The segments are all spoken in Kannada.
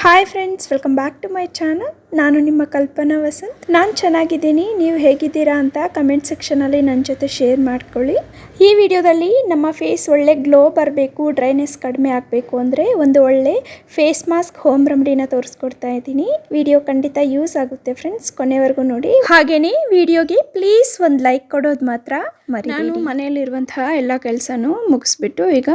Hi friends, welcome back to my channel. ನಾನು ನಿಮ್ಮ ಕಲ್ಪನಾ ವಸಂತ್. ನಾನು ಚೆನ್ನಾಗಿದ್ದೀನಿ, ನೀವು ಹೇಗಿದ್ದೀರಾ ಅಂತ ಕಮೆಂಟ್ ಸೆಕ್ಷನಲ್ಲಿ ನನ್ನ ಜೊತೆ ಶೇರ್ ಮಾಡ್ಕೊಳ್ಳಿ. ಈ ವಿಡಿಯೋದಲ್ಲಿ ನಮ್ಮ ಫೇಸ್ ಒಳ್ಳೆ ಗ್ಲೋ ಬರಬೇಕು, ಡ್ರೈನೆಸ್ ಕಡಿಮೆ ಆಗಬೇಕು ಅಂದರೆ ಒಂದು ಒಳ್ಳೆ ಫೇಸ್ ಮಾಸ್ಕ್ ಹೋಮ್ ರೆಮಿಡಿನ ತೋರಿಸ್ಕೊಡ್ತಾ ಇದ್ದೀನಿ. ವಿಡಿಯೋ ಖಂಡಿತ ಯೂಸ್ ಆಗುತ್ತೆ ಫ್ರೆಂಡ್ಸ್, ಕೊನೆವರೆಗೂ ನೋಡಿ. ಹಾಗೆಯೇ ವಿಡಿಯೋಗೆ ಪ್ಲೀಸ್ ಒಂದು ಲೈಕ್ ಕೊಡೋದು ಮಾತ್ರ ಮರಿ. ನಾನು ಮನೆಯಲ್ಲಿರುವಂತಹ ಎಲ್ಲ ಕೆಲಸನೂ ಮುಗಿಸ್ಬಿಟ್ಟು ಈಗ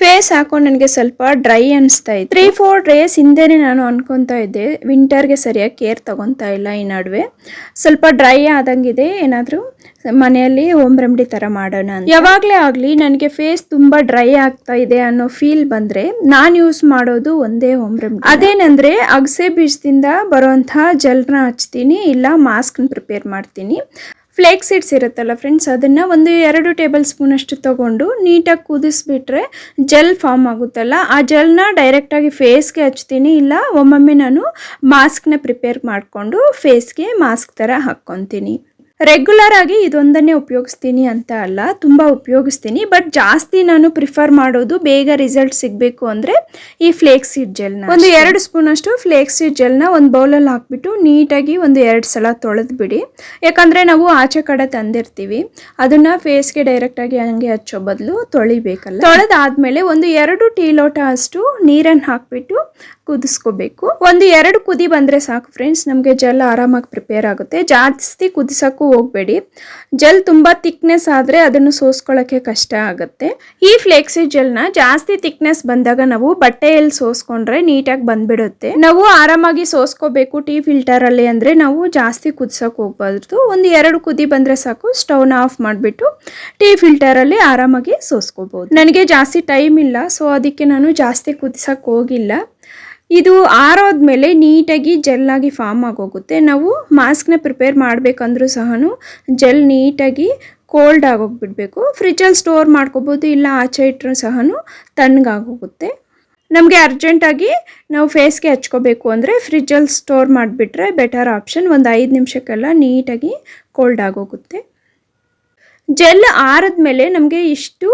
ಫೇಸ್ ಹಾಕೊಂಡು ನನಗೆ ಸ್ವಲ್ಪ ಡ್ರೈ ಅನಿಸ್ತಾ ಇತ್ತು. 3-4 ಡೇಸ್ ಹಿಂದೆನೇ ನಾನು ಅನ್ಕೊತಾ ಇದ್ದೆ ವಿಂಟರ್ಗೆ ಸರಿಯಾಗಿ ಕೇರ್ ತಗೊತಾ ಇಲ್ಲ, ಈ ನಡುವೆ ಸ್ವಲ್ಪ ಡ್ರೈ ಆದಂಗಿದೆ, ಏನಾದರೂ ಮನೆಯಲ್ಲಿ ಹೋಮ್ ರೆಮಿಡಿ ಥರ ಮಾಡೋಣ ಅಂತ. ಯಾವಾಗಲೇ ಆಗಲಿ ನನಗೆ ಫೇಸ್ ತುಂಬ ಡ್ರೈ ಆಗ್ತಾ ಇದೆ ಅನ್ನೋ ಫೀಲ್ ಬಂದರೆ ನಾನು ಯೂಸ್ ಮಾಡೋದು ಒಂದೇ ಹೋಮ್ ರೆಮಿಡಿ. ಅದೇನೆಂದರೆ ಅಗಸೆ ಬೀಜದಿಂದ ಬರುವಂತಹ ಜೆಲ್ನ ಹಚ್ತೀನಿ, ಇಲ್ಲ ಮಾಸ್ಕ್ನ ಪ್ರಿಪೇರ್ ಮಾಡ್ತೀನಿ. ಫ್ಲೇಕ್ ಸೀಡ್ಸ್ ಇರುತ್ತಲ್ಲ ಫ್ರೆಂಡ್ಸ್, ಅದನ್ನು 1-2 ಟೇಬಲ್ ಸ್ಪೂನ್ ಅಷ್ಟು ತೊಗೊಂಡು ನೀಟಾಗಿ ಕುದಿಸ್ಬಿಟ್ರೆ ಜೆಲ್ ಫಾರ್ಮ್ ಆಗುತ್ತಲ್ಲ, ಆ ಜೆಲ್ನ ಡೈರೆಕ್ಟಾಗಿ ಫೇಸ್ಗೆ ಹಚ್ತೀನಿ, ಇಲ್ಲ ಒಮ್ಮೊಮ್ಮೆ ನಾನು ಮಾಸ್ಕ್ನ ಪ್ರಿಪೇರ್ ಮಾಡಿಕೊಂಡು ಫೇಸ್ಗೆ ಮಾಸ್ಕ್ ಥರ ಹಾಕ್ಕೊತೀನಿ. ರೆಗ್ಯುಲರ್ ಆಗಿ ಇದೊಂದನ್ನೇ ಉಪಯೋಗಿಸ್ತೀನಿ ಅಂತ ಅಲ್ಲ, ತುಂಬ ಉಪಯೋಗಿಸ್ತೀನಿ. ಬಟ್ ಜಾಸ್ತಿ ನಾನು ಪ್ರಿಫರ್ ಮಾಡೋದು ಬೇಗ ರಿಸಲ್ಟ್ ಸಿಗಬೇಕು ಅಂದರೆ ಈ ಫ್ಲೇಕ್ ಸೀಡ್ ಜೆಲ್ನ 1-2 ಸ್ಪೂನ್ ಅಷ್ಟು ಫ್ಲೇಕ್ ಸೀಡ್ ಜೆಲ್ನ ಒಂದು ಬೌಲಲ್ಲಿ ಹಾಕ್ಬಿಟ್ಟು ನೀಟಾಗಿ 1-2 ಸಲ ತೊಳೆದು ಬಿಡಿ. ಯಾಕಂದರೆ ನಾವು ಆಚೆ ಕಡೆ ತಂದಿರ್ತೀವಿ, ಅದನ್ನು ಫೇಸ್ಗೆ ಡೈರೆಕ್ಟಾಗಿ ಹಂಗೆ ಹಚ್ಚೋ ಬದಲು ತೊಳಿಬೇಕಲ್ಲ. ತೊಳೆದಾದ್ಮೇಲೆ 1-2 ಟೀ ಲೋಟ ಅಷ್ಟು ನೀರನ್ನು ಹಾಕ್ಬಿಟ್ಟು ಕುದಿಸ್ಕೋಬೇಕು. 1-2 ಕುದಿ ಬಂದರೆ ಸಾಕು ಫ್ರೆಂಡ್ಸ್, ನಮಗೆ ಜೆಲ್ ಆರಾಮಾಗಿ ಪ್ರಿಪೇರ್ ಆಗುತ್ತೆ. ಜಾಸ್ತಿ ಕುದಿಸೋಕ್ಕೂ ಹೋಗಬೇಡಿ. ಜೆಲ್ ತುಂಬ ಥಿಕ್ನೆಸ್ ಆದರೆ ಅದನ್ನು ಸೋಸ್ಕೊಳ್ಳೋಕ್ಕೆ ಕಷ್ಟ ಆಗುತ್ತೆ. ಈ ಫ್ಲೇಕ್ಸಿ ಜೆಲ್ನ ಜಾಸ್ತಿ ಥಿಕ್ನೆಸ್ ಬಂದಾಗ ನಾವು ಬಟ್ಟೆಯಲ್ಲಿ ಸೋಸ್ಕೊಂಡ್ರೆ ನೀಟಾಗಿ ಬಂದ್ಬಿಡುತ್ತೆ. ನಾವು ಆರಾಮಾಗಿ ಸೋಸ್ಕೋಬೇಕು ಟೀ ಫಿಲ್ಟರಲ್ಲಿ ಅಂದರೆ ನಾವು ಜಾಸ್ತಿ ಕುದಿಸೋಕೆ ಹೋಗ್ಬಾರ್ದು. 1-2 ಕುದಿ ಬಂದರೆ ಸಾಕು, ಸ್ಟವ್ನ ಆಫ್ ಮಾಡಿಬಿಟ್ಟು ಟೀ ಫಿಲ್ಟರಲ್ಲಿ ಆರಾಮಾಗಿ ಸೋಸ್ಕೋಬೋದು. ನನಗೆ ಜಾಸ್ತಿ ಟೈಮ್ ಇಲ್ಲ, ಸೊ ಅದಕ್ಕೆ ನಾನು ಜಾಸ್ತಿ ಕುದಿಸೋಕೆ ಹೋಗಿಲ್ಲ. ಇದು ಆರೋದ್ಮೇಲೆ ನೀಟಾಗಿ ಜೆಲ್ಲಾಗಿ ಫಾರ್ಮ್ ಆಗೋಗುತ್ತೆ. ನಾವು ಮಾಸ್ಕ್ನ ಪ್ರಿಪೇರ್ ಮಾಡಬೇಕಂದ್ರೂ ಸಹ ಜೆಲ್ ನೀಟಾಗಿ ಕೋಲ್ಡ್ ಆಗೋಗ್ಬಿಡ್ಬೇಕು. ಫ್ರಿಜ್ಜಲ್ಲಿ ಸ್ಟೋರ್ ಮಾಡ್ಕೋಬೋದು, ಇಲ್ಲ ಆಚೆ ಇಟ್ಟರೂ ಸಹ ತಣ್ಣಗಾಗೋಗುತ್ತೆ. ನಮಗೆ ಅರ್ಜೆಂಟಾಗಿ ನಾವು ಫೇಸ್ಗೆ ಹಚ್ಕೋಬೇಕು ಅಂದರೆ ಫ್ರಿಜ್ಜಲ್ಲಿ ಸ್ಟೋರ್ ಮಾಡಿಬಿಟ್ರೆ ಬೆಟರ್ ಆಪ್ಷನ್. 5 ನಿಮಿಷಕ್ಕೆಲ್ಲ ನೀಟಾಗಿ ಕೋಲ್ಡ್ ಆಗೋಗುತ್ತೆ. ಜೆಲ್ ಆರಿದ್ಮೇಲೆ ನಮಗೆ ಇಷ್ಟು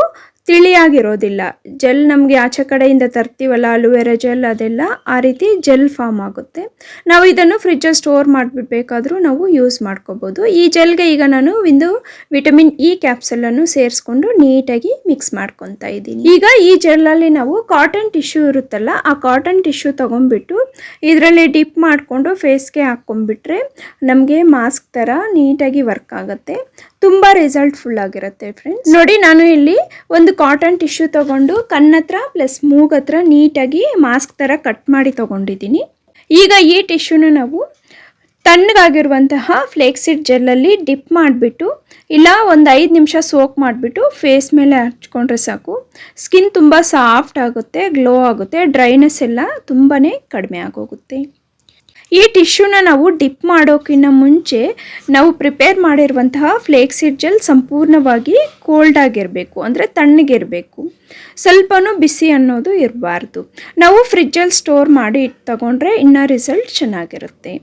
ತಿಳಿಯಾಗಿರೋದಿಲ್ಲ. ಜೆಲ್ ನಮಗೆ ಆಚೆ ಕಡೆಯಿಂದ ತರ್ತೀವಲ್ಲ ಅಲೋವೆರಾ ಜೆಲ್, ಅದೆಲ್ಲ ಆ ರೀತಿ ಜೆಲ್ ಫಾರ್ಮ್ ಆಗುತ್ತೆ. ನಾವು ಇದನ್ನು ಫ್ರಿಜ್ಜಲ್ಲಿ ಸ್ಟೋರ್ ಮಾಡಿಬಿಡ್ಬೇಕಾದ್ರೂ ನಾವು ಯೂಸ್ ಮಾಡ್ಕೋಬೋದು. ಈ ಜೆಲ್ಗೆ ಈಗ ನಾನು ಒಂದು ವಿಟಮಿನ್ ಇ ಕ್ಯಾಪ್ಸಲನ್ನು ಸೇರಿಸ್ಕೊಂಡು ನೀಟಾಗಿ ಮಿಕ್ಸ್ ಮಾಡ್ಕೊತಾ ಇದ್ದೀನಿ. ಈಗ ಈ ಜೆಲ್ಲಲ್ಲಿ ನಾವು ಕಾಟನ್ ಟಿಶ್ಯೂ ಇರುತ್ತಲ್ಲ, ಆ ಕಾಟನ್ ಟಿಶ್ಯೂ ತೊಗೊಂಡ್ಬಿಟ್ಟು ಇದರಲ್ಲಿ ಡಿಪ್ ಮಾಡಿಕೊಂಡು ಫೇಸ್ಗೆ ಹಾಕ್ಕೊಂಡ್ಬಿಟ್ರೆ ನಮಗೆ ಮಾಸ್ಕ್ ಥರ ನೀಟಾಗಿ ವರ್ಕ್ ಆಗುತ್ತೆ. ತುಂಬ ರಿಸಲ್ಟ್ಫುಲ್ ಆಗಿರುತ್ತೆ ಫ್ರೆಂಡ್ಸ್. ನೋಡಿ, ನಾನು ಇಲ್ಲಿ ಒಂದು ಕಾಟನ್ ಟಿಶ್ಯೂ ತೊಗೊಂಡು ಕಣ್ಣತ್ರ ಪ್ಲಸ್ ಮೂಗತ್ರ ನೀಟಾಗಿ ಮಾಸ್ಕ್ ಥರ ಕಟ್ ಮಾಡಿ ತೊಗೊಂಡಿದ್ದೀನಿ. ಈಗ ಈ ಟಿಶ್ಯೂನ ನಾವು ತಣ್ಣಗಾಗಿರುವಂತಹ ಫ್ಲೇಕ್ಸಿಡ್ ಜೆಲ್ಲಲ್ಲಿ ಡಿಪ್ ಮಾಡಿಬಿಟ್ಟು ಇಲ್ಲ 5 ನಿಮಿಷ ಸೋಕ್ ಮಾಡಿಬಿಟ್ಟು ಫೇಸ್ ಮೇಲೆ ಹಚ್ಕೊಂಡ್ರೆ ಸಾಕು. ಸ್ಕಿನ್ ತುಂಬ ಸಾಫ್ಟ್ ಆಗುತ್ತೆ, ಗ್ಲೋ ಆಗುತ್ತೆ, ಡ್ರೈನೆಸ್ ಎಲ್ಲ ತುಂಬಾ ಕಡಿಮೆ ಆಗೋಗುತ್ತೆ. ಈ ಟಿಶ್ಯೂನ ನಾವು ಡಿಪ್ ಮಾಡೋಕ್ಕಿಂತ ಮುಂಚೆ ನಾವು ಪ್ರಿಪೇರ್ ಮಾಡಿರುವಂತಹ ಫ್ಲೇಕ್ಸಿಡ್ ಜೆಲ್ ಸಂಪೂರ್ಣವಾಗಿ ಕೋಲ್ಡ್ ಆಗಿರಬೇಕು, ಅಂದರೆ ತಣ್ಣಗಿರಬೇಕು. ಸ್ವಲ್ಪನೂ ಬಿಸಿ ಅನ್ನೋದು ಇರಬಾರ್ದು. ನಾವು ಫ್ರಿಜ್ಜಲ್ಲಿ ಸ್ಟೋರ್ ಮಾಡಿ ತಗೊಂಡ್ರೆ ಇನ್ನೂ ರಿಸಲ್ಟ್ ಚೆನ್ನಾಗಿರುತ್ತೆ.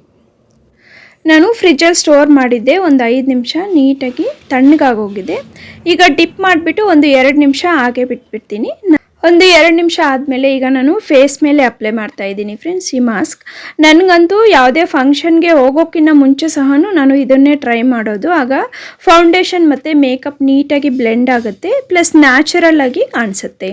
ನಾನು ಫ್ರಿಜ್ಜಲ್ಲಿ ಸ್ಟೋರ್ ಮಾಡಿದ್ದೆ, 5 ನಿಮಿಷ ನೀಟಾಗಿ ತಣ್ಣಗಾಗೋಗಿದೆ. ಈಗ ಡಿಪ್ ಮಾಡಿಬಿಟ್ಟು 1-2 ನಿಮಿಷ ಹಾಗೆ ಬಿಟ್ಬಿಡ್ತೀನಿ. 1-2 ನಿಮಿಷ ಆದಮೇಲೆ ಈಗ ನಾನು ಫೇಸ್ ಮೇಲೆ ಅಪ್ಲೈ ಮಾಡ್ತಾ ಇದ್ದೀನಿ ಫ್ರೆಂಡ್ಸ್ ಈ ಮಾಸ್ಕ್. ನನಗಂತೂ ಯಾವುದೇ ಫಂಕ್ಷನ್ಗೆ ಹೋಗೋಕ್ಕಿಂತ ಮುಂಚೆ ಸಹ ನಾನು ಇದನ್ನೇ ಟ್ರೈ ಮಾಡೋದು. ಆಗ ಫೌಂಡೇಶನ್ ಮತ್ತು ಮೇಕಪ್ ನೀಟಾಗಿ ಬ್ಲೆಂಡ್ ಆಗುತ್ತೆ, ಪ್ಲಸ್ ನ್ಯಾಚುರಲ್ ಆಗಿ ಕಾಣಿಸುತ್ತೆ.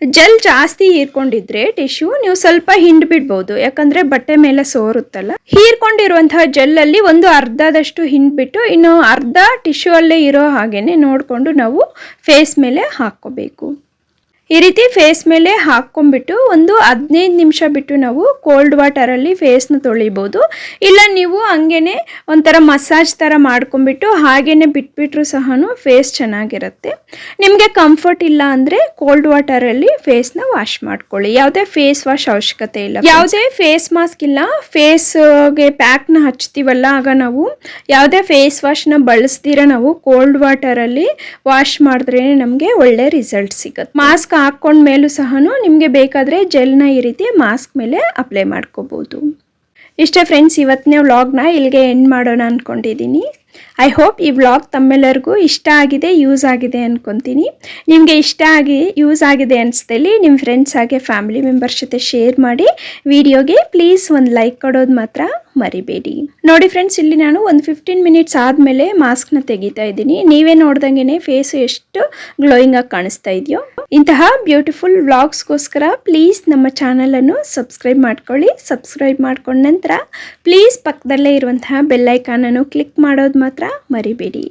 ಜೆಲ್ ಜಾಸ್ತಿ ಹೀರ್ಕೊಂಡಿದ್ರೆ ಟಿಶ್ಯೂ ನೀವು ಸ್ವಲ್ಪ ಹಿಂಡ್ಬಿಡ್ಬೋದು, ಯಾಕಂದರೆ ಬಟ್ಟೆ ಮೇಲೆ ಸೋರುತ್ತಲ್ಲ. ಹೀರ್ಕೊಂಡಿರುವಂತಹ ಜೆಲ್ಲಲ್ಲಿ ಒಂದು ಅರ್ಧದಷ್ಟು ಹಿಂಡ್ಬಿಟ್ಟು ಇನ್ನು ಅರ್ಧ ಟಿಶ್ಯೂ ಅಲ್ಲೇ ಇರೋ ಹಾಗೇನೆ ನೋಡಿಕೊಂಡು ನಾವು ಫೇಸ್ ಮೇಲೆ ಹಾಕ್ಕೋಬೇಕು. ಈ ರೀತಿ ಫೇಸ್ ಮೇಲೆ ಹಾಕ್ಕೊಂಡ್ಬಿಟ್ಟು 15 ನಿಮಿಷ ಬಿಟ್ಟು ನಾವು ಕೋಲ್ಡ್ ವಾಟರಲ್ಲಿ ಫೇಸ್ನ ತೊಳಿಬೋದು. ಇಲ್ಲ ನೀವು ಹಂಗೇ ಒಂಥರ ಮಸಾಜ್ ಥರ ಮಾಡ್ಕೊಂಡ್ಬಿಟ್ಟು ಹಾಗೇ ಬಿಟ್ಬಿಟ್ರೂ ಸಹ ಫೇಸ್ ಚೆನ್ನಾಗಿರುತ್ತೆ. ನಿಮಗೆ ಕಂಫರ್ಟ್ ಇಲ್ಲ ಅಂದರೆ ಕೋಲ್ಡ್ ವಾಟರಲ್ಲಿ ಫೇಸ್ನ ವಾಶ್ ಮಾಡ್ಕೊಳ್ಳಿ. ಯಾವುದೇ ಫೇಸ್ ವಾಶ್ ಅವಶ್ಯಕತೆ ಇಲ್ಲ, ಯಾವುದೇ ಫೇಸ್ ಮಾಸ್ಕ್ ಇಲ್ಲ. ಫೇಸ್ಗೆ ಪ್ಯಾಕ್ನ ಹಚ್ತೀವಲ್ಲ, ಆಗ ನಾವು ಯಾವುದೇ ಫೇಸ್ ವಾಶ್ನ ಬಳಸ್ದಿರ ನಾವು ಕೋಲ್ಡ್ ವಾಟರಲ್ಲಿ ವಾಶ್ ಮಾಡಿದ್ರೇ ನಮಗೆ ಒಳ್ಳೆ ರಿಸಲ್ಟ್ ಸಿಗುತ್ತೆ. ಮಾಸ್ಕ್ ಹಾಕ್ಕೊಂಡ್ಮೇಲೂ ಸಹ ನಿಮಗೆ ಬೇಕಾದರೆ ಜೆಲ್ನ ಈ ರೀತಿ ಮಾಸ್ಕ್ ಮೇಲೆ ಅಪ್ಲೈ ಮಾಡ್ಕೋಬೋದು. ಇಷ್ಟೇ ಫ್ರೆಂಡ್ಸ್, ಇವತ್ತಿನ ವ್ಲಾಗ್ನ ಇಲ್ಲಿಗೆ ಎಂಡ್ ಮಾಡೋಣ ಅಂದ್ಕೊಂಡಿದ್ದೀನಿ. ಐ ಹೋಪ್ ಈ ವ್ಲಾಗ್ ತಮ್ಮೆಲ್ಲರಿಗೂ ಇಷ್ಟ ಆಗಿದೆ, ಯೂಸ್ ಆಗಿದೆ ಅಂದ್ಕೊತೀನಿ. ನಿಮಗೆ ಇಷ್ಟ ಆಗಿ ಯೂಸ್ ಆಗಿದೆ ಅನಿಸ್ದಲ್ಲಿ ನಿಮ್ಮ ಫ್ರೆಂಡ್ಸ್ ಹಾಗೆ ಫ್ಯಾಮಿಲಿ ಮೆಂಬರ್ಸ್ ಜೊತೆ ಶೇರ್ ಮಾಡಿ. ವಿಡಿಯೋಗೆ ಪ್ಲೀಸ್ ಒಂದು ಲೈಕ್ ಕೊಡೋದು ಮಾತ್ರ ಮರಿಬೇಡಿ. ನೋಡಿ ಫ್ರೆಂಡ್ಸ್, ಇಲ್ಲಿ ನಾನು ಒಂದು 15 ಮಿನಿಟ್ಸ್ ಆದಮೇಲೆ ಮಾಸ್ಕ್ನ ತೆಗಿತಾ ಇದ್ದೀನಿ. ನೀವೇ ನೋಡ್ದಂಗೆ ಫೇಸ್ ಎಷ್ಟು ಗ್ಲೋಯಿಂಗ್ ಆಗಿ ಕಾಣಿಸ್ತಾ ಇದೆಯೋ. ಇಂತಹ ಬ್ಯೂಟಿಫುಲ್ ವ್ಲಾಗ್ಸ್ಗೋಸ್ಕರ ಪ್ಲೀಸ್ ನಮ್ಮ ಚಾನಲನ್ನು ಸಬ್ಸ್ಕ್ರೈಬ್ ಮಾಡ್ಕೊಳ್ಳಿ. ಸಬ್ಸ್ಕ್ರೈಬ್ ಮಾಡ್ಕೊಂಡ ನಂತರ ಪ್ಲೀಸ್ ಪಕ್ಕದಲ್ಲೇ ಇರುವಂತಹ ಬೆಲ್ಲೈಕಾನನ್ನು ಕ್ಲಿಕ್ ಮಾಡೋದು ಮಾತ್ರ ಮರಿಬೇಡಿ.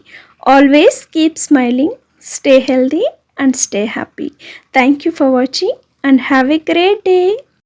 Always keep smiling, stay healthy and stay happy. Thank you for watching and have a great day.